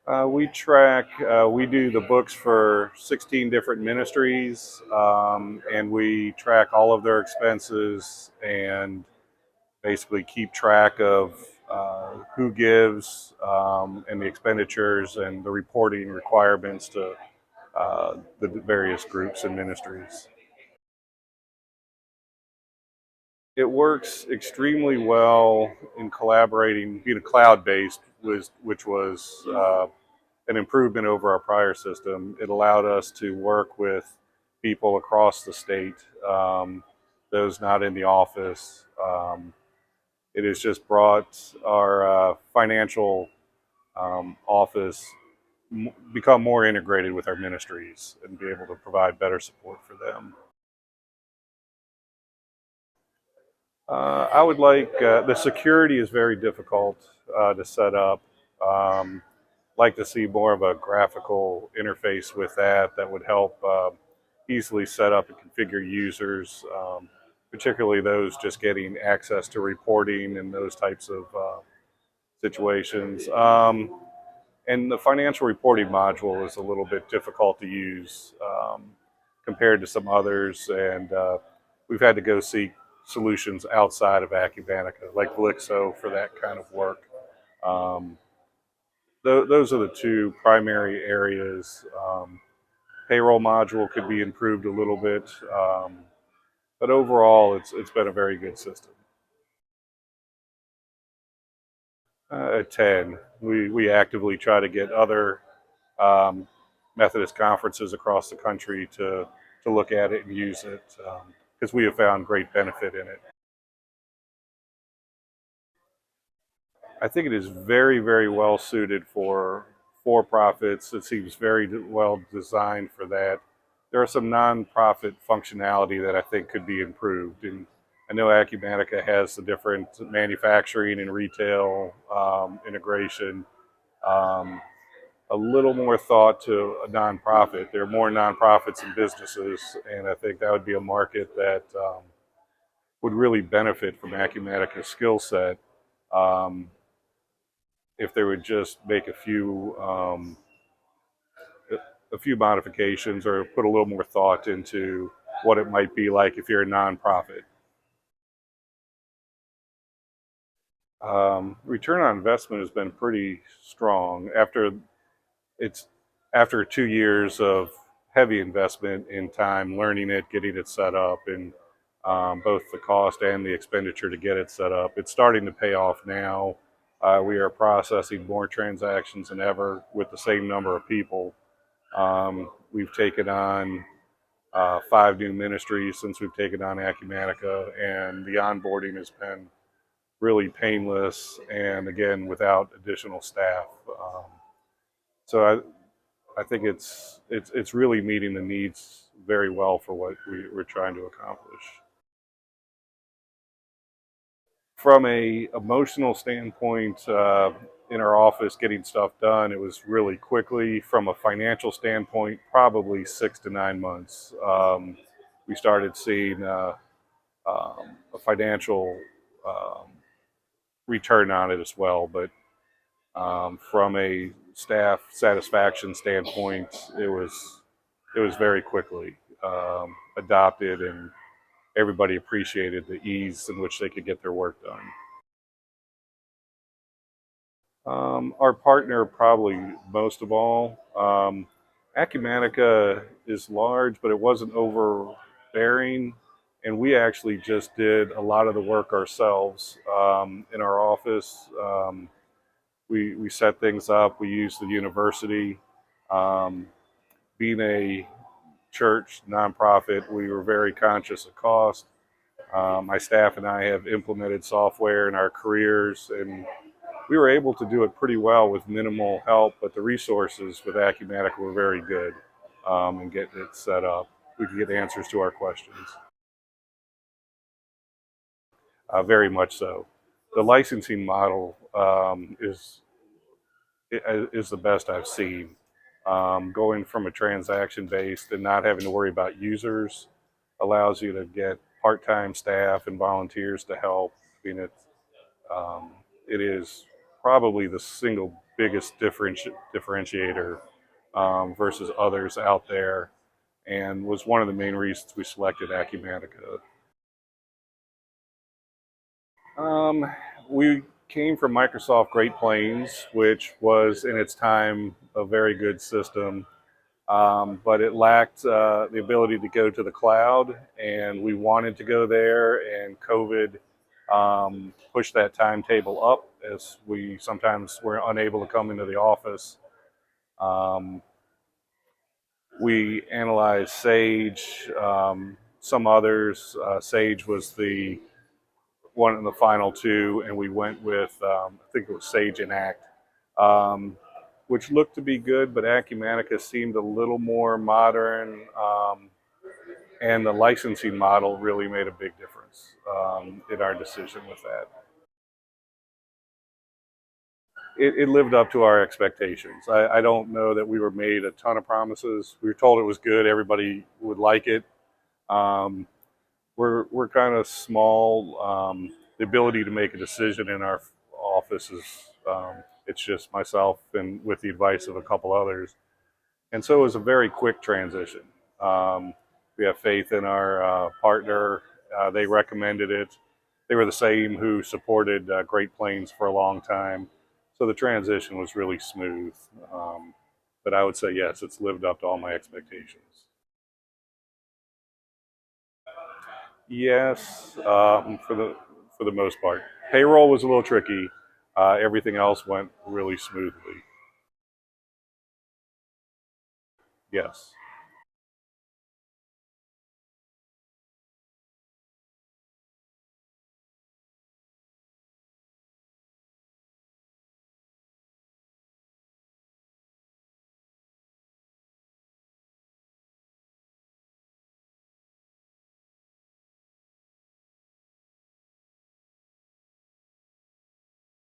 We do the books for 16 different ministries, and we track all of their expenses and basically keep track of who gives and the expenditures and the reporting requirements to the various groups and ministries. It works extremely well in collaborating, being cloud-based, which was an improvement over our prior system. It allowed us to work with people across the state, those not in the office. It has just brought our financial office become more integrated with our ministries and be able to provide better support for them. I would like the security is very difficult to set up. Like to see more of a graphical interface with that that would help easily set up and configure users, particularly those just getting access to reporting and those types of situations. And the financial reporting module is a little bit difficult to use compared to some others, and we've had to go seek solutions outside of Acumatica, like Blixo, for that kind of work. Um, those are the two primary areas. Payroll module could be improved a little bit, but overall, it's been a very good system. 10. We actively try to get other um, Methodist conferences across the country to look at it and use it because we have found great benefit in it. I think it is very, very well suited for profits. It seems very well designed for that. There are some nonprofit functionality that I think could be improved. And I know Acumatica has the different manufacturing and retail integration. Um, a little more thought to a nonprofit. There are more nonprofits and businesses, and I think that would be a market that would really benefit from Acumatica's skill set. Um, if they would just make a few modifications or put a little more thought into what it might be like if you're a nonprofit. Return on investment has been pretty strong it's after 2 years of heavy investment in time, learning it, getting it set up, and both the cost and the expenditure to get it set up. It's starting to pay off now. We are processing more transactions than ever with the same number of people. We've taken on 5 new ministries since we've taken on Acumatica, and the onboarding has been really painless and again without additional staff. So I think it's really meeting the needs very well for what we're trying to accomplish. From a emotional standpoint, in our office, getting stuff done, it was really quickly. From a financial standpoint, probably 6 to 9 months. We started seeing a financial um, return on it as well. But from a staff satisfaction standpoint, it was very quickly adopted, and everybody appreciated the ease in which they could get their work done. Our partner, probably most of all. Acumatica is large, but it wasn't overbearing, and we actually just did a lot of the work ourselves in our office. We set things up. We used the university. Um, Being a church nonprofit, we were very conscious of cost. My staff and I have implemented software in our careers, and we were able to do it pretty well with minimal help, but the resources with Acumatica were very good in getting it set up. We could get answers to our questions. Very much so. The licensing model is the best I've seen. Going from a transaction based and not having to worry about users allows you to get part-time staff and volunteers to help. I mean, it is probably the single biggest differentiator versus others out there, and was one of the main reasons we selected Acumatica. Um, we came from Microsoft Great Plains, which was in its time a very good system, but it lacked the ability to go to the cloud, and we wanted to go there, and COVID pushed that timetable up as we sometimes were unable to come into the office. Um, we analyzed Sage, some others. Sage was the one of the final two, and we went with I think it was Sage and Act, um, which looked to be good, but Acumatica seemed a little more modern, and the licensing model really made a big difference in our decision with that. It lived up to our expectations. I don't know that we were made a ton of promises. We were told it was good, everybody would like it. Um, we're kind of small. The ability to make a decision in our office is it's just myself and with the advice of a couple others, and so it was a very quick transition. Um, we have faith in our partner. They recommended it. They were the same who supported Great Plains for a long time, so the transition was really smooth. But I would say yes, it's lived up to all my expectations. Yes, for the most part. Payroll was a little tricky. Everything else went really smoothly. Yes.